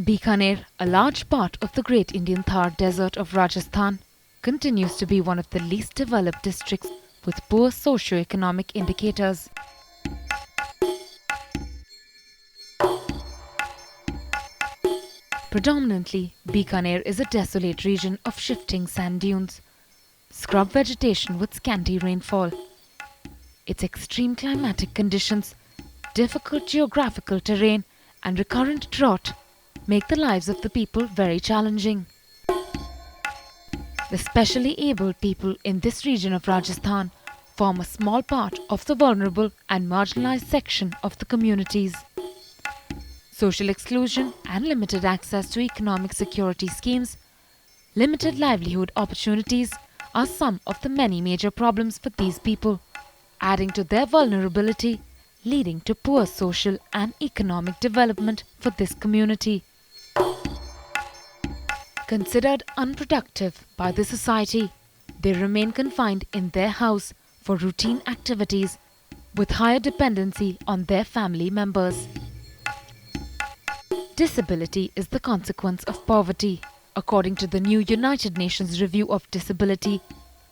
Bikaner, a large part of the Great Indian Thar Desert of Rajasthan, continues to be one of the least developed districts with poor socio-economic indicators. Predominantly, Bikaner is a desolate region of shifting sand dunes, scrub vegetation with scanty rainfall. Its extreme climatic conditions, difficult geographical terrain and recurrent drought make the lives of the people very challenging. The specially abled people in this region of Rajasthan form a small part of the vulnerable and marginalized section of the communities. Social exclusion and limited access to economic security schemes, limited livelihood opportunities are some of the many major problems for these people, adding to their vulnerability, leading to poor social and economic development for this community. Considered unproductive by the society, they remain confined in their house for routine activities with higher dependency on their family members. Disability is the consequence of poverty, according to the new United Nations Review of Disability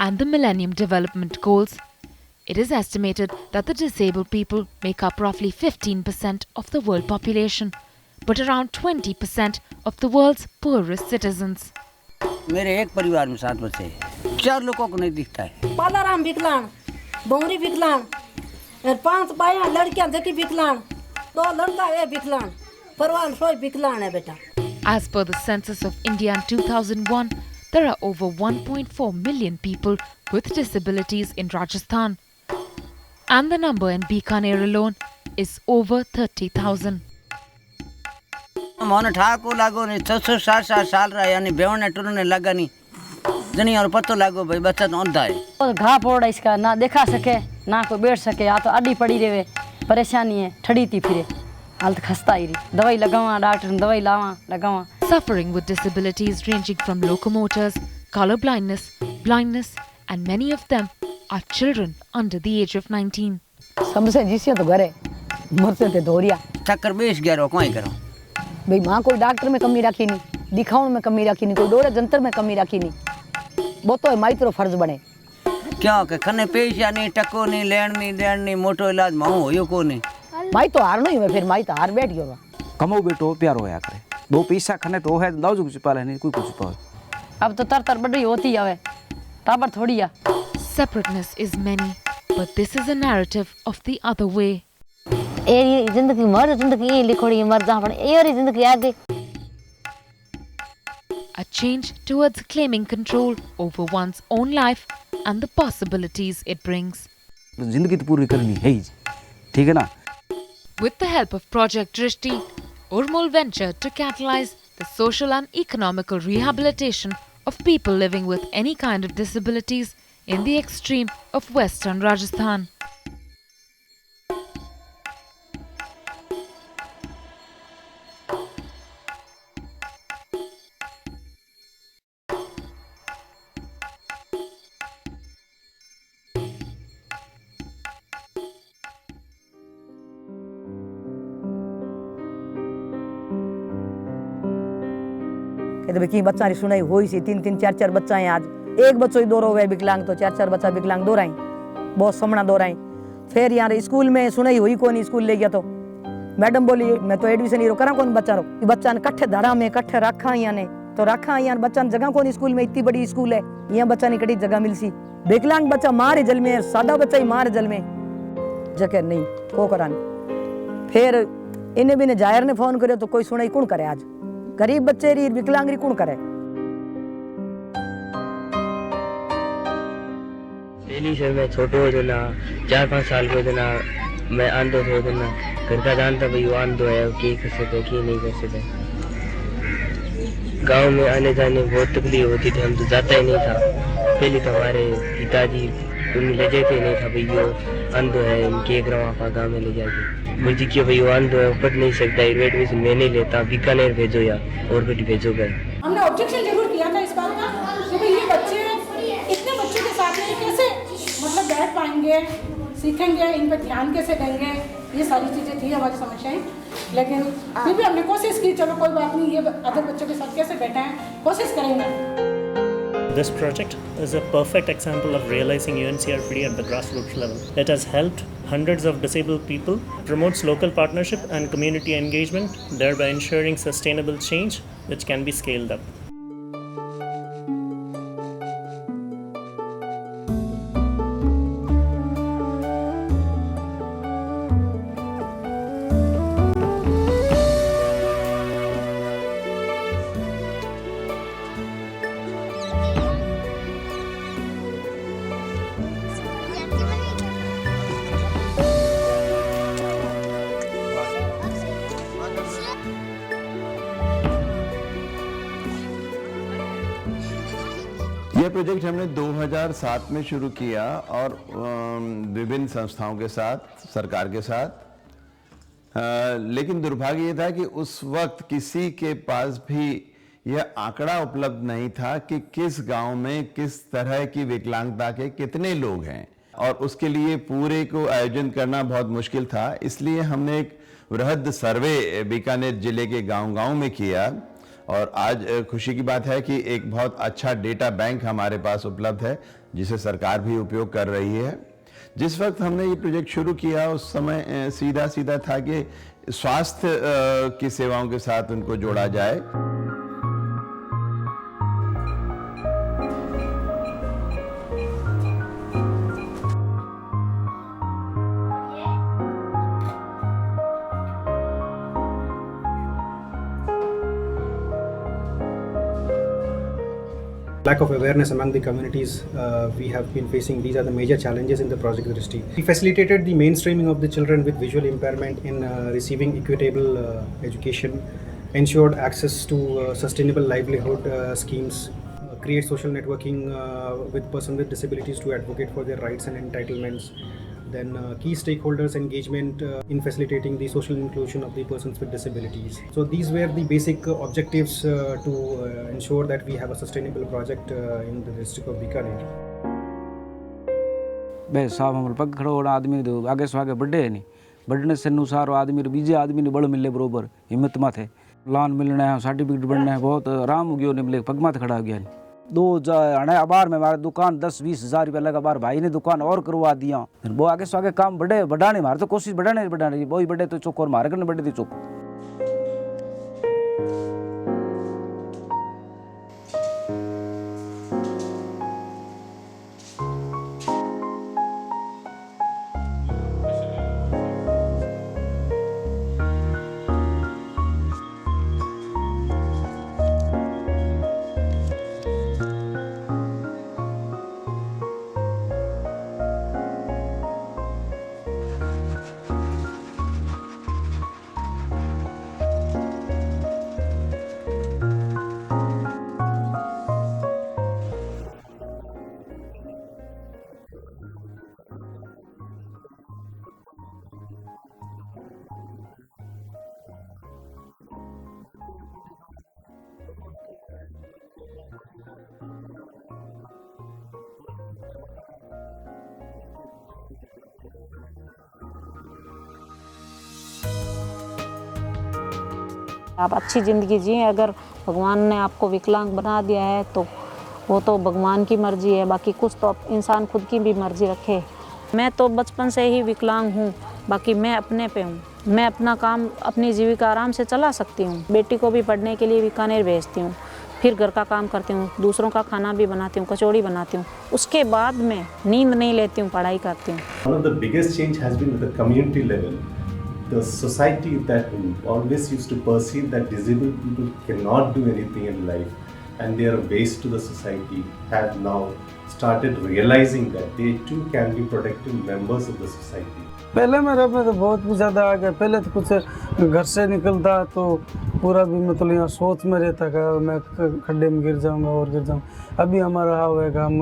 and the Millennium Development Goals. It is estimated that the disabled people make up roughly 15% of the world population, but around 20% of the world's poorest citizens. मेरे एक परिवार में 7 बच्चे हैं, 4 लोगों को नहीं दिखता है। पालाराम विकलांग, बौरी विकलांग, और 5 बायां लड़कियां देखी विकलांग, 2 लड़का है विकलांग, परिवार सोई विकलांग है बेटा। As per the census of India in 2001, there are over 1.4 million people with disabilities in Rajasthan, and the number in Bikaner alone is over 30,000. मोने ठाको लागो ने 600-700 साल रहा यानी बेवने टुरने लगा नहीं जनी और पतो लागो भाई बच्चा तो औंधा है और घा फोड़ा इसका ना देखा सके ना कोई बैठ सके या तो अड्डी पड़ी रहे परेशानी है ठड़ी थी फिरे हालत खस्ता ही रही दवाई लगावा डॉक्टर ने दवाई लावा लगावा. Suffering with disabilities ranging from locomotors, color blindness, blindness and many of them are children under the age of 19. सबसे जिसे तो घरे मरते थे धोरिया चक्कर 20-11 कोई करो भाई माँ कोई डॉक्टर में कमी रखी नहीं दिखाउन में कमी रखी नहीं कोई डोरे जंतर में कमी रखी नहीं वो तो माइत्रो फर्ज बने क्यों के खने पैसा नहीं टको नहीं लेन नहीं मोटो इलाज माऊ होयो को नहीं माई तो हार नहीं हुए फिर माई तो हार बैठ गयो कमो बेटो प्यारो होया करे 2 पैसा खने तो है लाओ जो कुछ पाले नहीं कोई कुछ पावे अब तो तर बड़ी होती है टाबर थोड़ी आ. Separateness is many, but this is a narrative of the other way. ये जिंदगी मर जिंदगी ये लिखोड़ी मर जा पण ये री जिंदगी आगे. A change towards claiming control over one's own life and the possibilities it brings. जिंदगी तो पूरी करनी है ही ठीक है ना. With the help of Project Drishti, Urmul ventured to catalyze the social and economical rehabilitation of people living with any kind of disabilities in the extreme of Western Rajasthan. कहते कि बच्चा री सुनाई होई सी 3-3 4-4 बच्चा है आज एक बच्चो ही दो रो गए विकलांग तो 4-4 बच्चा विकलांग दो रही बहुत समणा दो रही फिर यार स्कूल में सुनाई हुई कोनी स्कूल ले गया तो मैडम बोली मैं तो एडमिशन ही रो करा कौन बच्चा रो बच्चा ने कट्ठे धरा में कट्ठे रखा याने तो रखा यार बच्चा ने जगह कौन स्कूल में इतनी बड़ी स्कूल है यहाँ बच्चा ने कड़ी जगह मिलसी विकलांग बच्चा मारे जल में सादा बच्चा ही मारे जल में जगह नहीं को करानी फिर इन्हें भी ने जायर ने फोन करे तो कोई सुनाई कौन करे आज गरीब बच्चे री विकलांग री कौन करे. पहली से मैं छोटो हो देना 4-5 साल को देना मैं आंधो हो देना घर का जानता भाई वो आंधो है क्या कर सकते क्या नहीं कर सकते. गांव में आने जाने बहुत तकलीफ होती थी हम तो जाता ही नहीं था पहले तो हमारे पिताजी उन्हें ले जाते नहीं था भाई वो आंधो है इनके ग्राम गाँव में ले जाके मुझे क्यों भाई वो आंधो है पढ़ नहीं सकता एडमिशन मैं नहीं लेता बीकानेर भेजो या और कहीं भेजो गए. हमने ऑब्जेक्शन जरूर किया था इस बात का कि भाई ये बच्चे इतने बच्चों के साथ में कैसे मतलब बैठ पाएंगे सीखेंगे इन पर ध्यान कैसे देंगे ये सारी चीज़ें थी हमारी समस्याएं, लेकिन फिर भी हमने कोशिश की, चलो कोई बात नहीं, ये अदर बच्चों के साथ कैसे बैठे हैं, कोशिश करेंगे। This project is a perfect example of realizing UNCRPD at the grassroots level. It has helped hundreds of disabled people, promotes local partnership and community engagement, thereby ensuring sustainable change which can be scaled up. यह project हमने 2007 में शुरू किया और विभिन्न संस्थाओं के साथ, सरकार के साथ, लेकिन दुर्भाग्य ये था कि उस वक्त किसी के पास भी यह आंकड़ा उपलब्ध नहीं था कि किस गांव में किस तरह की विकलांगता के कितने लोग हैं, और उसके लिए पूरे को आयोजन करना बहुत मुश्किल था। इसलिए हमने एक वृहद सर्वे बीकानेर जिले के गांव-गांव में किया, और आज खुशी की बात है कि एक बहुत अच्छा डेटा बैंक हमारे पास उपलब्ध है जिसे सरकार भी उपयोग कर रही है। जिस वक्त हमने ये प्रोजेक्ट शुरू किया उस समय सीधा था कि स्वास्थ्य की सेवाओं के साथ उनको जोड़ा जाए। Lack of awareness among the communities we have been facing. These are the major challenges in the Project Drishti. We facilitated the mainstreaming of the children with visual impairment in receiving equitable education, ensured access to sustainable livelihood schemes, create social networking with persons with disabilities to advocate for their rights and entitlements. Then key stakeholders engagement in facilitating the social inclusion of the persons with disabilities. So these were the basic objectives to ensure that we have a sustainable project in the district of Bikaner. बे साहब हमारे पग खड़ो और आदमी तो आगे से आगे बढ़े नहीं, बढ़ने से अनुसार आदमी बीजे आदमी ने बड़ मिले बरोबर हिम्मत माथे लान मिलना है, सर्टिफिकेट बनना है, बहुत आराम हो गया, मिले पग माथे खड़ा हो गया। 2000 बार में हमारे दुकान 10-20 हज़ार रुपया लगा, बार भाई ने दुकान और करवा दिया। वो आगे से आगे काम बढ़ाने मारे तो कोशिश बढ़ाने वही बढ़े तो चौक और मारे करने बढ़े थी चौक। आप अच्छी ज़िंदगी जिए। अगर भगवान ने आपको विकलांग बना दिया है तो वो तो भगवान की मर्ज़ी है, बाकी कुछ तो इंसान खुद की भी मर्ज़ी रखे। मैं तो बचपन से ही विकलांग हूँ, बाकी मैं अपने पे हूँ। मैं अपना काम, अपनी जीविका आराम से चला सकती हूँ। बेटी को भी पढ़ने के लिए बीकानेर भेजती हूँ, फिर घर का काम करती हूँ, दूसरों का खाना भी बनाती हूँ, कचौड़ी बनाती हूँ। उसके बाद मैं नींद नहीं लेती हूँ, पढ़ाई करती हूँ। One of the biggest change has been at the community level. The society that always used to perceive that disabled people cannot do anything in life and they are a waste to the society have now started realizing that they too can be productive members of the society. पहले मेरे में तो बहुत भी ज़्यादा आ गया। पहले तो कुछ घर से निकलता तो पूरा भी मतलब यहाँ सोच में रहता कि मैं खड्डे में गिर जाऊँगा और गिर जाऊँगा। अभी हमारा हाव है कि हम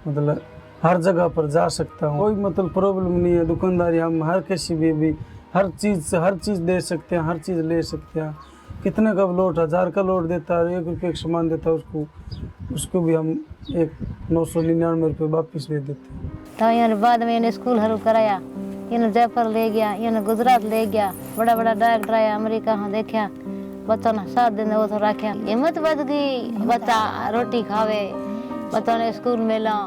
मतलब हर जगह पर जा सकता हूँ, कोई मतलब प्रॉब्लम नहीं है। दुकानदारी हम हर किसी भी हर चीज़ दे सकते हैं, हर चीज़ ले सकते हैं। कितने का लोट, 1000 का लोट देता है, 1 रुपये का सामान देता है, उसको भी हम 999 रुपये वापस दे देते हैं। तो यार बाद में स्कूल हरु कराया इन्हें जयपुर ले गया, इन्हें गुजरात ले गया, बड़ा बड़ा डायरेक्टर आया अमेरिका हाँ देखा, बच्चों ने 7 दिन वो तो रखा, हिम्मत बढ़ गई, बच्चा रोटी खावे, बच्चों ने स्कूल में ला।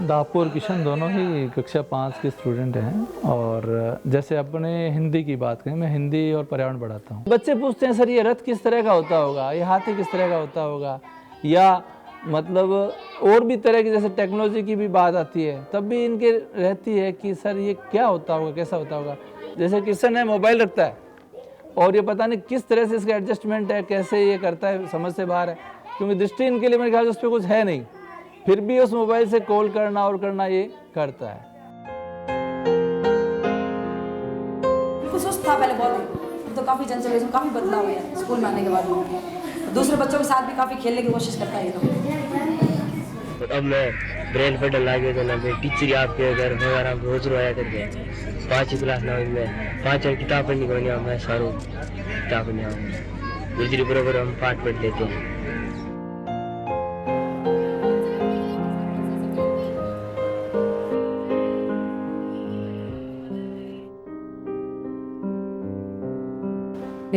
दापुर किशन दोनों ही कक्षा 5 के स्टूडेंट हैं। और जैसे अपने हिंदी की बात करें, मैं हिंदी और पर्यावरण पढ़ाता हूँ। बच्चे पूछते हैं सर ये रथ किस तरह का होता होगा, ये हाथी किस तरह का होता होगा, या मतलब और भी तरह की जैसे टेक्नोलॉजी की भी बात आती है, तब भी इनके रहती है कि सर ये क्या होता होगा, कैसा होता होगा। जैसे किशन है मोबाइल रखता है और ये पता नहीं किस तरह से इसका एडजस्टमेंट है, कैसे ये करता है, समझ से बाहर है, क्योंकि दृष्टि इनके लिए मेरे ख्याल से उस पर कुछ है नहीं, फिर भी उस मोबाइल से कॉल करना और करना ये करता है। सुस्त था पहले बहुत, तो काफ़ी चंचल, इसमें काफ़ी बदलाव है स्कूल में आने के बाद। दूसरे बच्चों के साथ भी काफ़ी खेलने की कोशिश करता है ये लोग। अब मैं ब्रेल पढ़ने लगे तो ना टीचर आपके घर वगैरह रोज रोया करके 5वीं क्लास ना में 5 किताब पढ़नी को नहीं, मैं सारों किताब नहीं आऊँ, गुजरी बराबर हम पाठ पढ़ लेते हैं।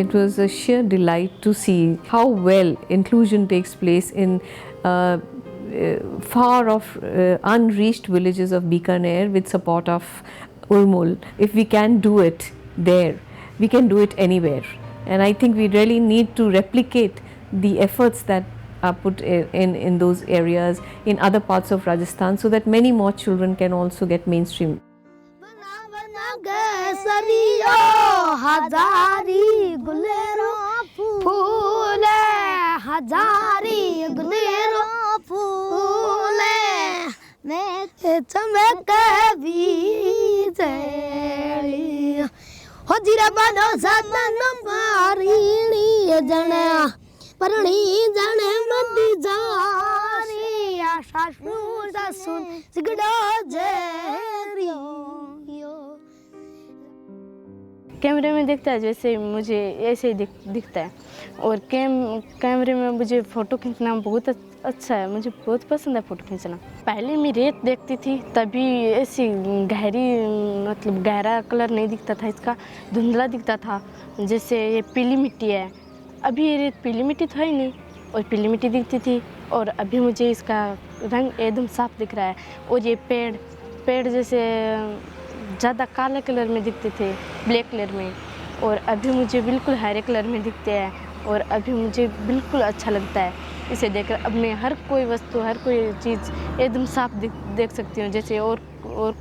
It was a sheer delight to see how well inclusion takes place in far off unreached villages of Bikaner with support of Urmul. If we can do it there, we can do it anywhere. And I think we really need to replicate the efforts that are put in those areas in other parts of Rajasthan so that many more children can also get mainstream. सरियो Hazari गुलेरो फूले हजारी गुलेरो फूले मैं चमक बीजेली हो जीरा बनो सदन मारीनी जने परणी जने मदी जारी आशा सुन सिगड़ो जेरियो कैमरे में दिखता है जैसे मुझे ऐसे ही दिखता है, और कैमरे में मुझे फ़ोटो खींचना बहुत अच्छा है, मुझे बहुत पसंद है फ़ोटो खींचना। पहले मैं रेत देखती थी तभी ऐसी गहरी मतलब गहरा कलर नहीं दिखता था, इसका धुंधला दिखता था, जैसे ये पीली मिट्टी है। अभी ये रेत पीली मिट्टी तो है ही नहीं और पीली मिट्टी दिखती थी, और अभी मुझे इसका रंग एकदम साफ दिख रहा है। और ये पेड़ जैसे ज़्यादा काले कलर में दिखते थे, ब्लैक कलर में, और अभी मुझे बिल्कुल हरे कलर में दिखते हैं, और अभी मुझे बिल्कुल अच्छा लगता है इसे देखकर। अब मैं हर कोई वस्तु, हर कोई चीज़ एकदम साफ देख सकती हूँ, जैसे और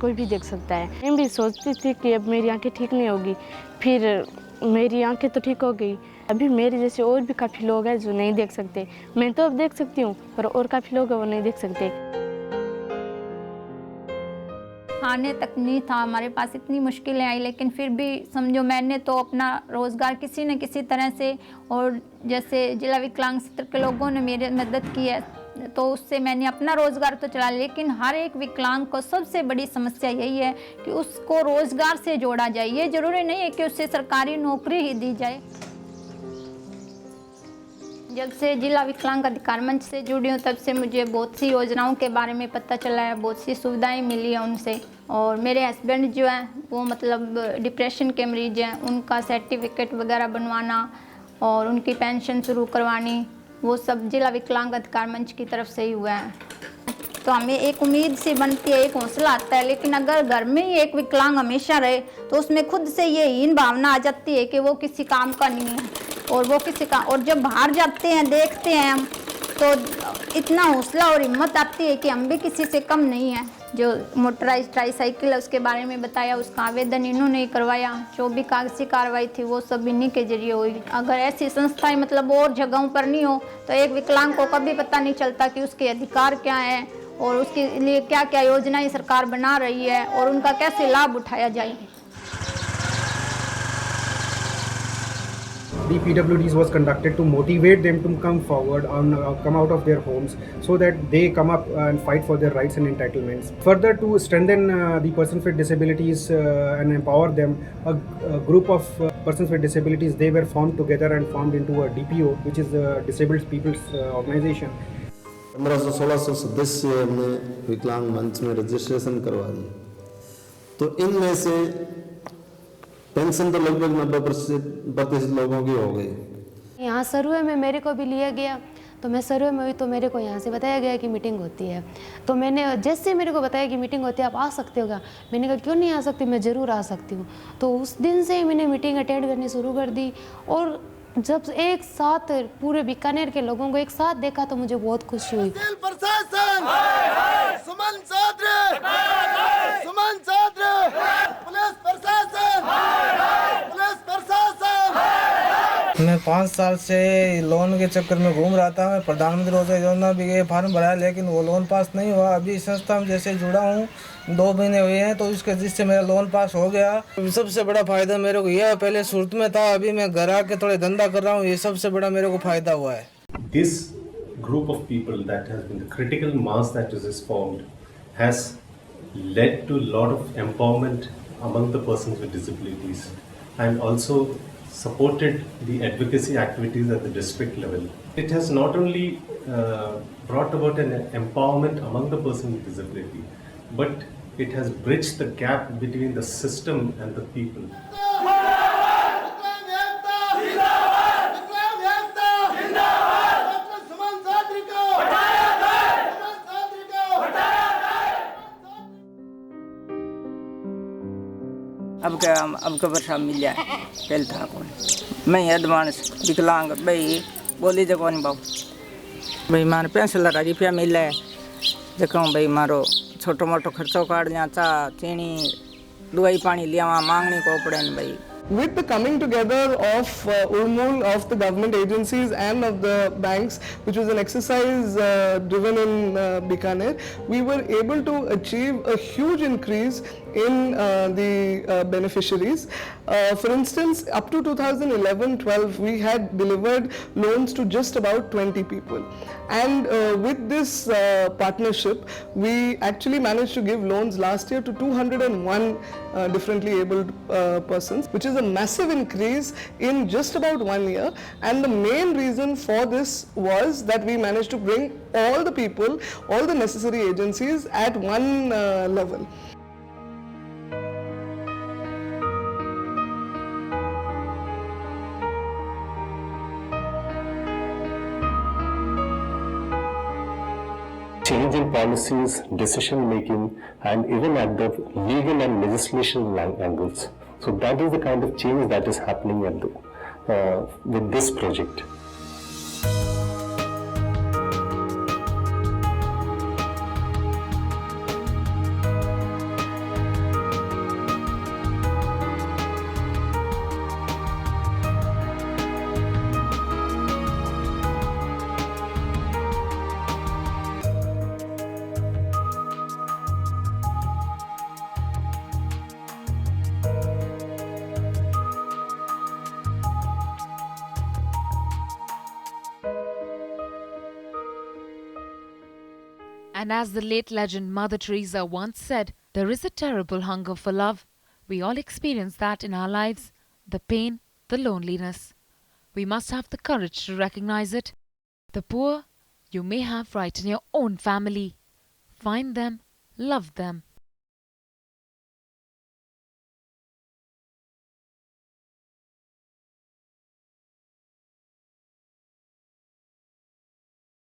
कोई भी देख सकता है। मैं भी सोचती थी कि अब मेरी आंखें ठीक नहीं होगी, फिर मेरी आंखें तो ठीक हो गई। अभी मेरे जैसे और भी काफ़ी लोग हैं जो नहीं देख सकते। मैं तो अब देख सकती हूँ, पर और काफ़ी लोग हैं वो नहीं देख सकते। खाने तक नहीं था हमारे पास, इतनी मुश्किलें आई, लेकिन फिर भी समझो मैंने तो अपना रोज़गार किसी न किसी तरह से, और जैसे जिला विकलांग क्षेत्र के लोगों ने मेरी मदद की है तो उससे मैंने अपना रोज़गार तो चला। लेकिन हर एक विकलांग को सबसे बड़ी समस्या यही है कि उसको रोज़गार से जोड़ा जाए। ये ज़रूरी नहीं है कि उससे सरकारी नौकरी ही दी जाए। जब से जिला विकलांग अधिकार मंच से जुड़ी हूँ तब से मुझे बहुत सी योजनाओं के बारे में पता चला है, बहुत सी सुविधाएं मिली हैं उनसे। और मेरे हस्बैंड जो हैं वो मतलब डिप्रेशन के मरीज हैं, उनका सर्टिफिकेट वगैरह बनवाना और उनकी पेंशन शुरू करवानी, वो सब जिला विकलांग अधिकार मंच की तरफ से ही हुआ है। तो हमें एक उम्मीद सी बनती है, एक हौसला आता है। लेकिन अगर घर में ही एक विकलांग हमेशा रहे तो उसमें खुद से ये हीन भावना आ जाती है कि वो किसी काम का नहीं है, और वो किसी का, और जब बाहर जाते हैं देखते हैं हम तो इतना हौसला और हिम्मत आती है कि हम भी किसी से कम नहीं हैं। जो मोटराइज ट्राईसाइकिल है उसके बारे में बताया, उसका आवेदन इन्होंने ही करवाया। जो भी कागजी कार्रवाई थी वो सब इन्हीं के जरिए हुई। अगर ऐसी संस्थाएं मतलब और जगहों पर नहीं हो तो एक विकलांग को कभी पता नहीं चलता कि उसके अधिकार क्या है और उसके लिए क्या क्या योजनाएं सरकार बना रही है और उनका कैसे लाभ उठाया जाए। The PWDs was conducted to motivate them to come forward and come out of their homes so that they come up and fight for their rights and entitlements. Further, to strengthen the persons with disabilities and empower them, a group of persons with disabilities, they were formed together and formed into a DPO, which is the Disabled People's Organization. 1500-1600 सदस्य हमने विकलांग मंच में registration करवा दिए। तो इनमें से पेंशन तो लगभग 90% लोगों की हो गई। यहाँ सर्वे में मेरे को भी लिया गया, तो मैं सर्वे में हुई तो मेरे को यहाँ से बताया गया कि मीटिंग होती है। तो मैंने जैसे मेरे को बताया कि मीटिंग होती है, आप आ सकते हो क्या? मैंने कहा क्यों नहीं आ सकती, मैं ज़रूर आ सकती हूँ। तो उस दिन से मैंने मीटिंग अटेंड करनी शुरू कर दी और जब एक साथ पूरे बीकानेर के लोगों को एक साथ देखा तो मुझे बहुत खुशी हुई। मैं 5 साल से लोन के चक्कर में घूम रहा था। मैं प्रधानमंत्री रोजगार योजना भी ये फार्म भराया लेकिन वो लोन पास नहीं हुआ। अभी संस्था में जैसे जुड़ा हूँ 2 महीने हुए हैं तो इसके जिससे मेरा लोन पास हो गया। सबसे बड़ा फायदा मेरे को यह है, पहले सूरत में था, अभी मैं घर आके थोड़े धंधा कर रहा हूँ, ये सबसे बड़ा मेरे को फायदा हुआ है। This group of people that has been the critical mass that is formed has led to a lot of empowerment among the persons with disabilities and also supported the advocacy activities at the district level. It has not only brought about an empowerment among the person with disability, but it has bridged the gap between the system and the people. अब का वर्षा मिल जाए पहले था कौन मैं advance विकलांग भाई बोली जो कौन बाबू भाई मारे 5,00,000 रुपया मिले देखो भाई मारो छोटो मोटो खर्चो काट लिया चा चीनी दवाई पानी लिया मांगनी को पड़े भाई। With the coming together of Urmul, of the government agencies and of the banks, which was an exercise driven in Bikaner, we were able to achieve a huge increase in the beneficiaries. For instance, up to 2011-12, we had delivered loans to just about 20 people. And with this partnership, we actually managed to give loans last year to 201 differently abled persons, which is a massive increase in just about 1 year. And the main reason for this was that we managed to bring all the people, all the necessary agencies at one level. Change in policies, decision making, and even at the legal and legislation angles. So that is the kind of change that is happening at the, with this project. And as the late legend Mother Teresa once said, there is a terrible hunger for love. We all experience that in our lives, the pain, the loneliness. We must have the courage to recognize it. The poor you may have right in your own family. Find them, love them,